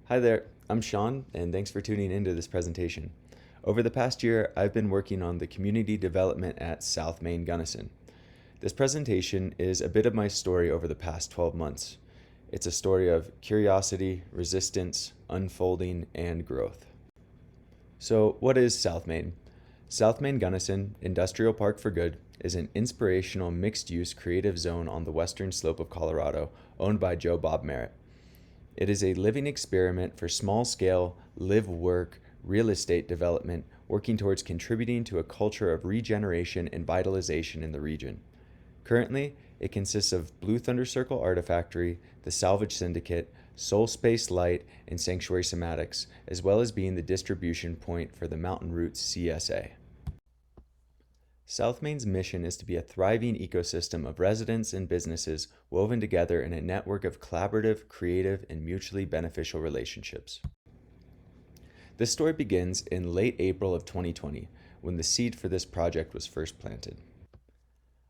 Hi there, I'm Sean, and thanks for tuning into this presentation. Over the past year, I've been working on the community development at South Main Gunnison. This presentation is a bit of my story over the past 12 months. It's a story of curiosity, resistance, unfolding, and growth. So, what is South Main? South Main Gunnison Industrial Park for Good is an inspirational mixed-use creative zone on the western slope of Colorado, owned by Joe Bob Merritt. It is a living experiment for small-scale, live-work, real estate development working towards contributing to a culture of regeneration and vitalization in the region. Currently, it consists of Blue Thunder Circle Artifactory, the Salvage Syndicate, Soul Space Light, and Sanctuary Somatics, as well as being the distribution point for the Mountain Roots CSA. South Main's mission is to be a thriving ecosystem of residents and businesses woven together in a network of collaborative, creative, and mutually beneficial relationships. This story begins in late April of 2020, when the seed for this project was first planted.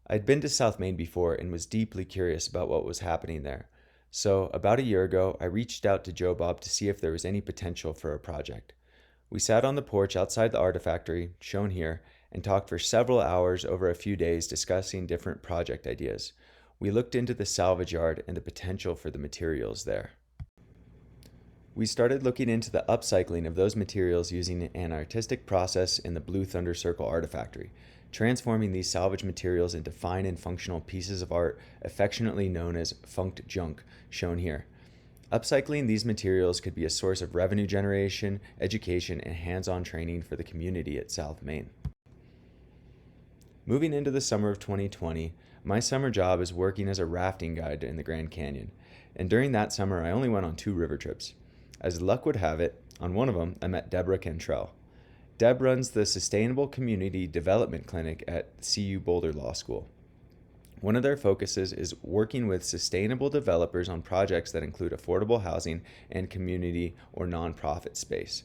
I'd been to South Main before and was deeply curious about what was happening there. So, about a year ago, I reached out to Joe Bob to see if there was any potential for a project. We sat on the porch outside the Artifactory, shown here, and talked for several hours over a few days discussing different project ideas. We looked into the salvage yard and the potential for the materials there. We started looking into the upcycling of those materials using an artistic process in the Blue Thunder Circle Artifactory, transforming these salvage materials into fine and functional pieces of art affectionately known as funked junk, shown here. Upcycling these materials could be a source of revenue generation, education, and hands-on training for the community at South Main. Moving into the summer of 2020, my summer job is working as a rafting guide in the Grand Canyon, and during that summer I only went on 2 river trips. As luck would have it, on one of them I met Deborah Cantrell. Deb runs the Sustainable Community Development Clinic at CU Boulder Law School. One of their focuses is working with sustainable developers on projects that include affordable housing and community or nonprofit space.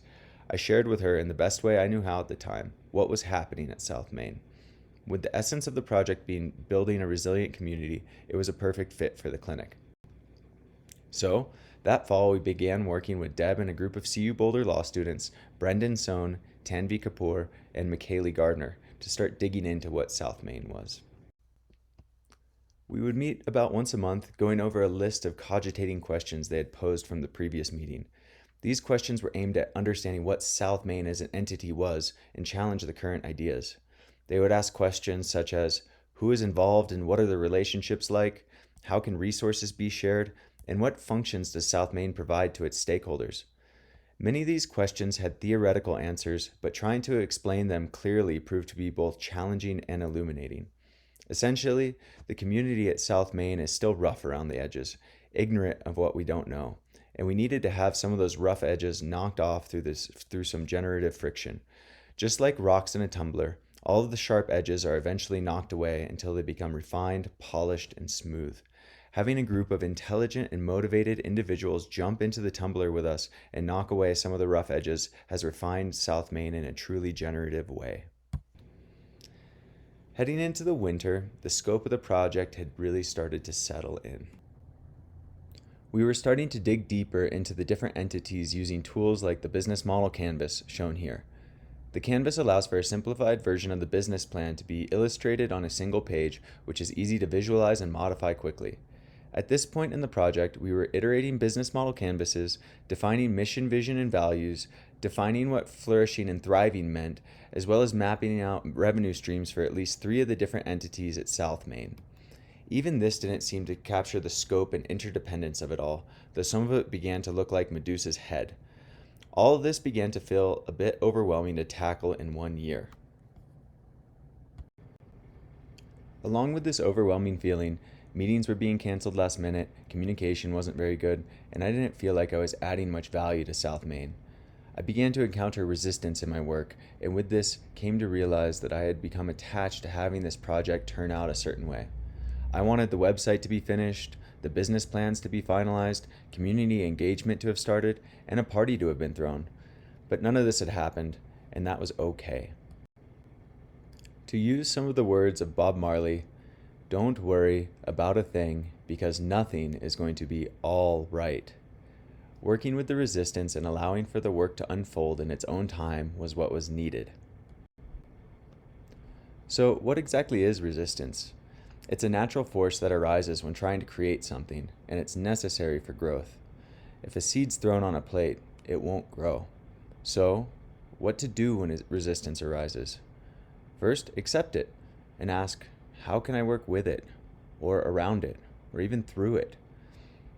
I shared with her in the best way I knew how at the time what was happening at South Main. With the essence of the project being building a resilient community, it was a perfect fit for the clinic. So, that fall we began working with Deb and a group of CU Boulder Law students, Brendan Sohn, Tanvi Kapoor, and McKaylee Gardner, to start digging into what South Main was. We would meet about once a month, going over a list of cogitating questions they had posed from the previous meeting. These questions were aimed at understanding what South Main as an entity was and challenge the current ideas. They would ask questions such as, who is involved and what are the relationships like? How can resources be shared? And what functions does South Main provide to its stakeholders? Many of these questions had theoretical answers, but trying to explain them clearly proved to be both challenging and illuminating. Essentially, the community at South Main is still rough around the edges, ignorant of what we don't know, and we needed to have some of those rough edges knocked off through some generative friction. Just like rocks in a tumbler, all of the sharp edges are eventually knocked away until they become refined, polished, and smooth. Having a group of intelligent and motivated individuals jump into the tumbler with us and knock away some of the rough edges has refined South Main in a truly generative way. Heading into the winter, the scope of the project had really started to settle in. We were starting to dig deeper into the different entities using tools like the business model canvas, shown here. The canvas allows for a simplified version of the business plan to be illustrated on a single page, which is easy to visualize and modify quickly. At this point in the project, we were iterating business model canvases, defining mission, vision, and values, defining what flourishing and thriving meant, as well as mapping out revenue streams for at least 3 of the different entities at South Main. Even this didn't seem to capture the scope and interdependence of it all, though some of it began to look like Medusa's head. All of this began to feel a bit overwhelming to tackle in 1 year. Along with this overwhelming feeling, meetings were being canceled last minute, communication wasn't very good, and I didn't feel like I was adding much value to South Main. I began to encounter resistance in my work, and with this came to realize that I had become attached to having this project turn out a certain way. I wanted the website to be finished, the business plans to be finalized, community engagement to have started, and a party to have been thrown. But none of this had happened, and that was okay. To use some of the words of Bob Marley, don't worry about a thing because nothing is going to be all right. Working with the resistance and allowing for the work to unfold in its own time was what was needed. So, what exactly is resistance? It's a natural force that arises when trying to create something, and it's necessary for growth. If a seed's thrown on a plate, it won't grow. So, what to do when resistance arises? First, accept it and ask, how can I work with it, or around it, or even through it?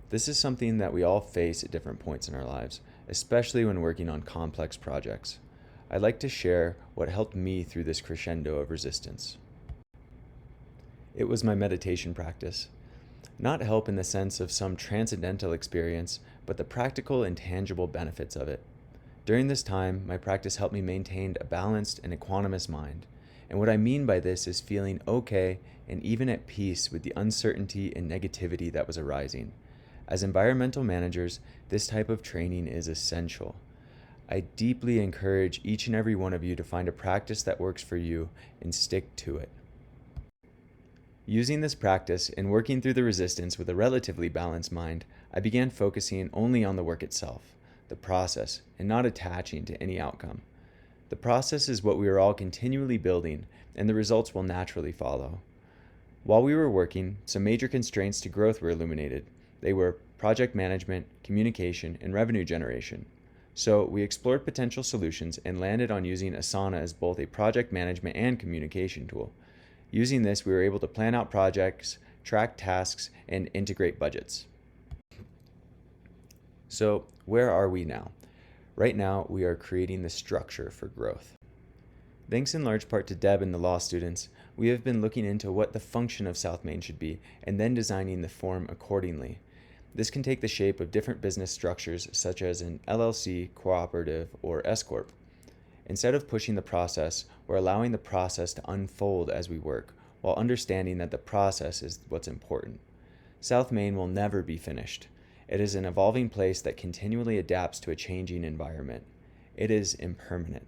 This is something that we all face at different points in our lives, especially when working on complex projects. I'd like to share what helped me through this crescendo of resistance. It was my meditation practice. Not help in the sense of some transcendental experience, but the practical and tangible benefits of it. During this time, my practice helped me maintain a balanced and equanimous mind. And what I mean by this is feeling okay and even at peace with the uncertainty and negativity that was arising. As environmental managers, this type of training is essential. I deeply encourage each and every one of you to find a practice that works for you and stick to it. Using this practice and working through the resistance with a relatively balanced mind, I began focusing only on the work itself, the process, and not attaching to any outcome. The process is what we are all continually building, and the results will naturally follow. While we were working, some major constraints to growth were illuminated. They were project management, communication, and revenue generation. So we explored potential solutions and landed on using Asana as both a project management and communication tool. Using this, we were able to plan out projects, track tasks, and integrate budgets. So where are we now? Right now, we are creating the structure for growth. Thanks in large part to Deb and the law students, we have been looking into what the function of South Main should be and then designing the form accordingly. This can take the shape of different business structures such as an LLC, cooperative, or S-Corp. Instead of pushing the process, we're allowing the process to unfold as we work, while understanding that the process is what's important. South Main will never be finished. It is an evolving place that continually adapts to a changing environment. It is impermanent.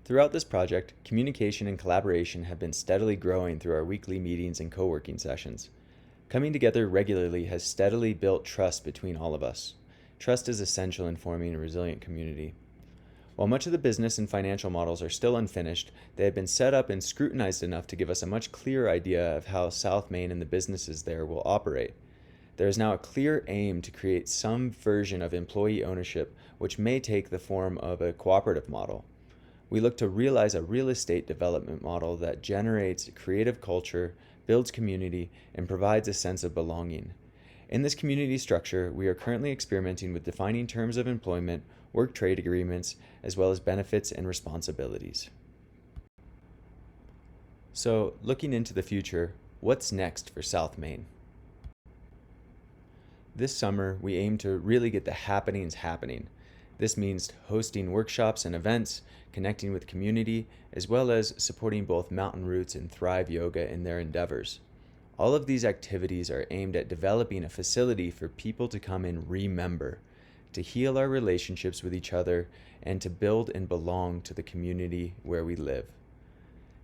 Throughout this project, communication and collaboration have been steadily growing through our weekly meetings and co-working sessions. Coming together regularly has steadily built trust between all of us. Trust is essential in forming a resilient community. While much of the business and financial models are still unfinished, they have been set up and scrutinized enough to give us a much clearer idea of how South Main and the businesses there will operate. There is now a clear aim to create some version of employee ownership, which may take the form of a cooperative model. We look to realize a real estate development model that generates creative culture, builds community, and provides a sense of belonging. In this community structure, we are currently experimenting with defining terms of employment, work trade agreements, as well as benefits and responsibilities. So, looking into the future, what's next for South Main? This summer, we aim to really get the happenings happening. This means hosting workshops and events, connecting with community, as well as supporting both Mountain Roots and Thrive Yoga in their endeavors. All of these activities are aimed at developing a facility for people to come and remember, to heal our relationships with each other, and to build and belong to the community where we live.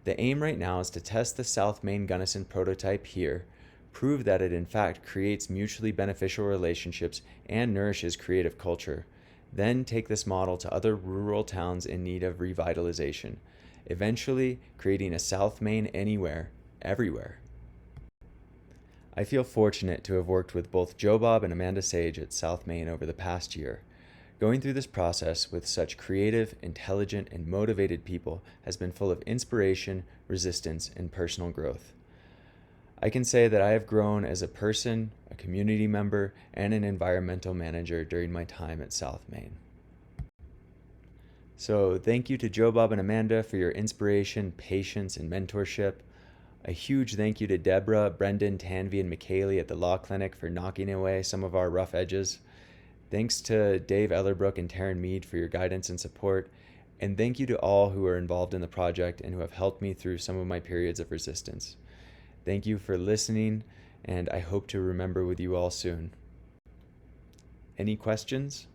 The aim right now is to test the South Main Gunnison prototype here, prove that it in fact creates mutually beneficial relationships and nourishes creative culture, then take this model to other rural towns in need of revitalization, eventually creating a South Main anywhere, everywhere. I feel fortunate to have worked with both Joe Bob and Amanda Sage at South Main over the past year. Going through this process with such creative, intelligent, and motivated people has been full of inspiration, resistance, and personal growth. I can say that I have grown as a person, a community member, and an environmental manager during my time at South Main. So thank you to Joe Bob and Amanda for your inspiration, patience, and mentorship. A huge thank you to Deborah, Brendan, Tanvi, and McKaylee at the Law Clinic for knocking away some of our rough edges. Thanks to Dave Ellerbrook and Taryn Mead for your guidance and support. And thank you to all who are involved in the project and who have helped me through some of my periods of resistance. Thank you for listening, and I hope to remember with you all soon. Any questions?